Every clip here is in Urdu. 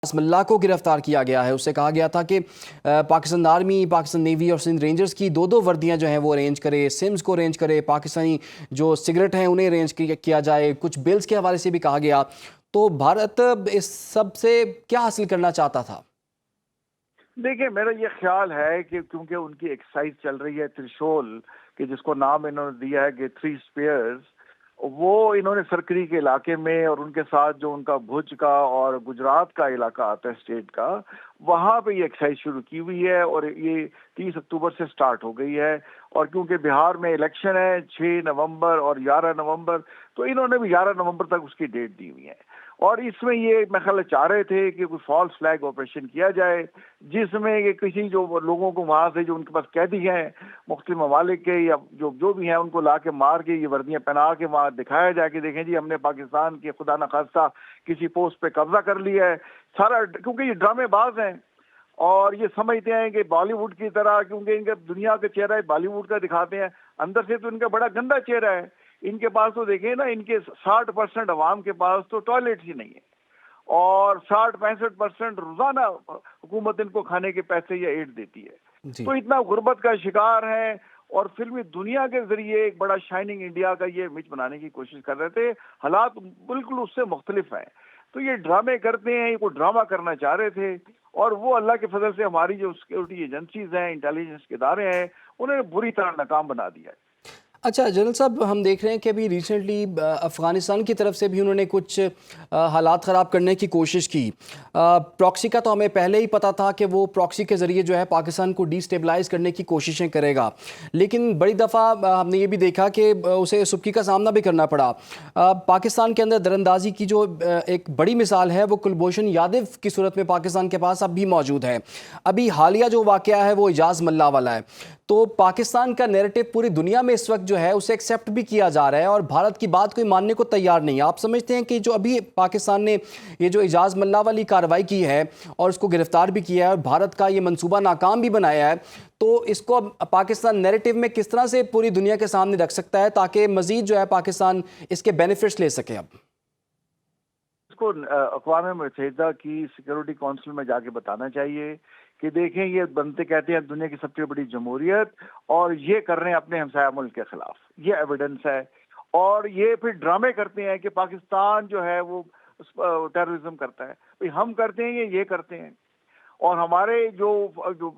اسم اللہ کو گرفتار کیا گیا ہے. اس سے کہا گیا تھا کہ پاکستان آرمی، پاکستان نیوی اور سندھ رینجرز کی دو وردیاں جو ہیں وہ ارینج کرے، سمز کو ارینج کرے، پاکستانی جو سگریٹ ہیں انہیں ارینج کیا جائے. کچھ بلز کے حوالے سے بھی کہا گیا. تو بھارت اس سب سے کیا حاصل کرنا چاہتا تھا؟ دیکھیں، میرا یہ خیال ہے کہ کیونکہ ان کی ایکسرسائز چل رہی ہے ترشول، کہ جس کو نام انہوں نے دیا ہے کہ 3 اسپیئرز، وہ انہوں نے سرکری کے علاقے میں اور ان کے ساتھ جو ان کا بھوج کا اور گجرات کا علاقہ آتا ہے اسٹیٹ کا، وہاں پہ یہ ایکسرسائز شروع کی ہوئی ہے اور یہ 30 اکتوبر سے سٹارٹ ہو گئی ہے. اور کیونکہ بہار میں الیکشن ہے 6 نومبر اور 11 نومبر، تو انہوں نے بھی 11 نومبر تک اس کی ڈیٹ دی ہوئی ہے. اور اس میں یہ میں خیال چاہ رہے تھے کہ کوئی فالس فلیگ آپریشن کیا جائے، جس میں کہ کسی جو لوگوں کو وہاں سے جو ان کے پاس قیدی ہیں مختلف ممالک کے یا جو بھی ہیں، ان کو لا کے مار کے یہ وردیاں پہنا کے وہاں دکھایا جائے کہ دیکھیں جی ہم نے پاکستان کے خدا نخواستہ کسی پوسٹ پہ قبضہ کر لیا ہے. سارا کیونکہ یہ ڈرامے باز ہیں اور یہ سمجھتے ہیں کہ بالی ووڈ کی طرح، کیونکہ ان کا دنیا کا چہرہ بالی ووڈ کا دکھاتے ہیں، اندر سے تو ان کا بڑا گندا چہرہ ہے. ان کے پاس تو دیکھیں نا، ان کے 60% عوام کے پاس تو ٹوائلٹس ہی نہیں ہے، اور 60-65% روزانہ حکومت ان کو کھانے کے پیسے یا ایڈ دیتی ہے. جی تو اتنا غربت کا شکار ہے، اور فلمی دنیا کے ذریعے ایک بڑا شائننگ انڈیا کا یہ امیج بنانے کی کوشش کر رہے تھے. حالات بالکل اس سے مختلف ہیں. تو یہ ڈرامے کرتے ہیں، یہ کوئی ڈرامہ کرنا چاہ رہے تھے، اور وہ اللہ کے فضل سے ہماری جو سیکورٹی ایجنسیز ہیں، انٹیلیجنس کے ادارے ہیں، انہوں نے بری طرح ناکام بنا دیا ہے. اچھا جنرل صاحب، ہم دیکھ رہے ہیں کہ ابھی ریسنٹلی افغانستان کی طرف سے بھی انہوں نے کچھ حالات خراب کرنے کی کوشش کی. پراکسی کا تو ہمیں پہلے ہی پتا تھا کہ وہ پراکسی کے ذریعے جو ہے پاکستان کو ڈی سٹیبلائز کرنے کی کوششیں کرے گا، لیکن بڑی دفعہ ہم نے یہ بھی دیکھا کہ اسے سبکی کا سامنا بھی کرنا پڑا. پاکستان کے اندر دراندازی کی جو ایک بڑی مثال ہے وہ کلبھوشن یادو کی صورت میں پاکستان کے پاس اب بھی موجود ہے. ابھی حالیہ جو واقعہ ہے وہ اعجاز ملا والا ہے. تو پاکستان کا نیریٹو پوری دنیا میں اس وقت جو ہے اسے ایکسیپٹ بھی کیا جا رہا ہے اور بھارت کی بات کوئی ماننے کو تیار نہیں ہے. آپ سمجھتے ہیں کہ جو ابھی پاکستان نے یہ جو اعجاز ملا والی کارروائی کی ہے اور اس کو گرفتار بھی کیا ہے اور بھارت کا یہ منصوبہ ناکام بھی بنایا ہے، تو اس کو پاکستان نیریٹو میں کس طرح سے پوری دنیا کے سامنے رکھ سکتا ہے تاکہ مزید جو ہے پاکستان اس کے بینیفٹس لے سکے؟ اب اس کو اقوام متحدہ کی سیکورٹی کونسل میں جا کے بتانا چاہیے کہ دیکھیں یہ بنتے کہتے ہیں دنیا کی سب سے بڑی جمہوریت، اور یہ کر رہے ہیں اپنے ہمسایہ ملک کے خلاف. یہ ایویڈنس ہے. اور یہ پھر ڈرامے کرتے ہیں کہ پاکستان جو ہے وہ ٹیررزم کرتا ہے. بھئی ہم کرتے ہیں یہ کرتے ہیں. اور ہمارے جو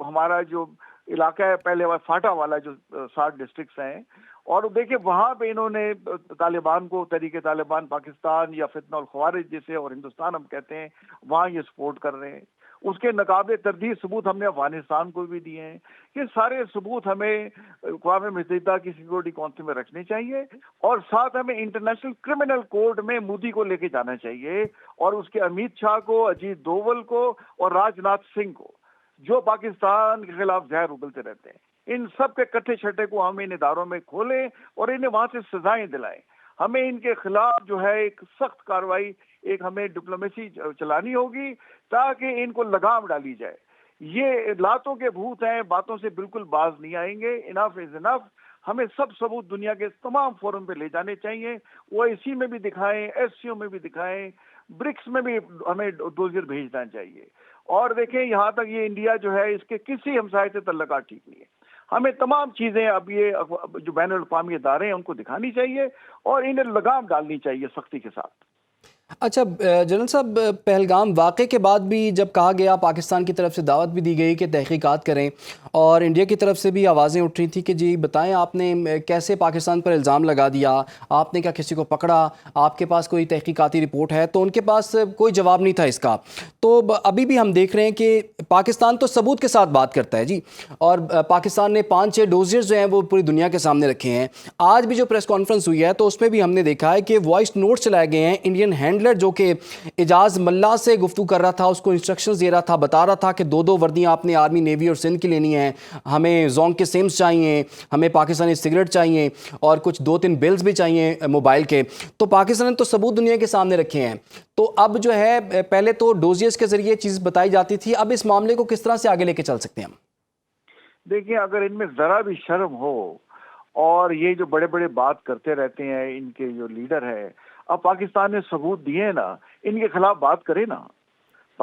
ہمارا جو علاقہ ہے پہلے فاٹا والا، جو 60 ڈسٹرکٹس ہیں، اور دیکھیں وہاں پہ انہوں نے طالبان کو، تحریک طالبان پاکستان یا فتنہ الخوارج جسے اور ہندوستان ہم کہتے ہیں، وہاں یہ سپورٹ کر رہے ہیں. اس کے ناقابل تردید ثبوت ہم نے افغانستان کو بھی دیے ہیں. یہ سارے ثبوت ہمیں اقوام متحدہ کی سیکورٹی کونسل میں رکھنے چاہیے، اور ساتھ ہمیں انٹرنیشنل کرمنل کورٹ میں مودی کو لے کے جانا چاہیے، اور اس کے امیت شاہ کو، اجیت دوول کو اور راج ناتھ سنگھ کو، جو پاکستان کے خلاف زہر اگلتے رہتے ہیں. ان سب کے کٹھے چھٹے کو ہم ان اداروں میں کھولیں اور انہیں وہاں سے سزائیں دلائیں. ہمیں ان کے خلاف جو ہے ایک سخت کارروائی، ایک ہمیں ڈپلومیسی چلانی ہوگی تاکہ ان کو لگام ڈالی جائے. یہ لاتوں کے بھوت ہیں، باتوں سے بالکل باز نہیں آئیں گے. انف از انف. ہمیں سب ثبوت دنیا کے تمام فورم پہ لے جانے چاہیے. وہ OIC میں بھی دکھائیں، SCO میں بھی دکھائیں، برکس میں بھی ہمیں ڈوزر بھیجنا چاہیے. اور دیکھیں یہاں تک یہ انڈیا جو ہے اس کے کسی ہمسائے سے تعلقات ٹھیک نہیں ہے. ہمیں تمام چیزیں اب یہ جو بین الاقوامی ادارے ہیں ان کو دکھانی چاہیے اور انہیں لگام ڈالنی چاہیے سختی کے ساتھ. اچھا جنرل صاحب، پہلگام واقعے کے بعد بھی جب کہا گیا، پاکستان کی طرف سے دعوت بھی دی گئی کہ تحقیقات کریں، اور انڈیا کی طرف سے بھی آوازیں اٹھ رہی تھیں کہ جی بتائیں آپ نے کیسے پاکستان پر الزام لگا دیا، آپ نے کیا کسی کو پکڑا، آپ کے پاس کوئی تحقیقاتی رپورٹ ہے؟ تو ان کے پاس کوئی جواب نہیں تھا اس کا. تو ابھی بھی ہم دیکھ رہے ہیں کہ پاکستان تو ثبوت کے ساتھ بات کرتا ہے جی، اور پاکستان نے 5-6 ڈوزرز جو ہیں وہ پوری دنیا کے سامنے رکھے ہیں. آج بھی جو پریس کانفرنس ہوئی ہے تو اس میں بھی ہم نے دیکھا ہے کہ وائس نوٹ چلائے گئے ہیں. انڈین ہینڈلر جو کہ اعجاز ملا سے گفتگو کر رہا تھا، اس کو انسٹرکشنز دے رہا تھا، بتا رہا تھا کہ 2 وردیاں آپ نے آرمی، نیوی اور سندھ کی لینی ہیں، ہمیں زونگ کے سیمز چاہیے، ہمیں پاکستانی سگریٹ چاہیے، اور کچھ 2-3 بلز بھی چاہیے موبائل کے. تو پاکستان نے تو ثبوت دنیا کے سامنے رکھے ہیں. تو اب جو ہے پہلے تو ڈوزیز کے ذریعے چیز بتائی جاتی تھی، اب اس معاملے کو کس طرح سے آگے لے کے چل سکتے ہیں ہم؟ دیکھیں اگر ان میں ذرا بھی شرم ہو، اور یہ جو بڑے بڑے بات کرتے رہتے ہیں ان کے جو لیڈر ہے، اب پاکستان نے ثبوت دیے نا، ان کے خلاف بات کرے نا.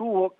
2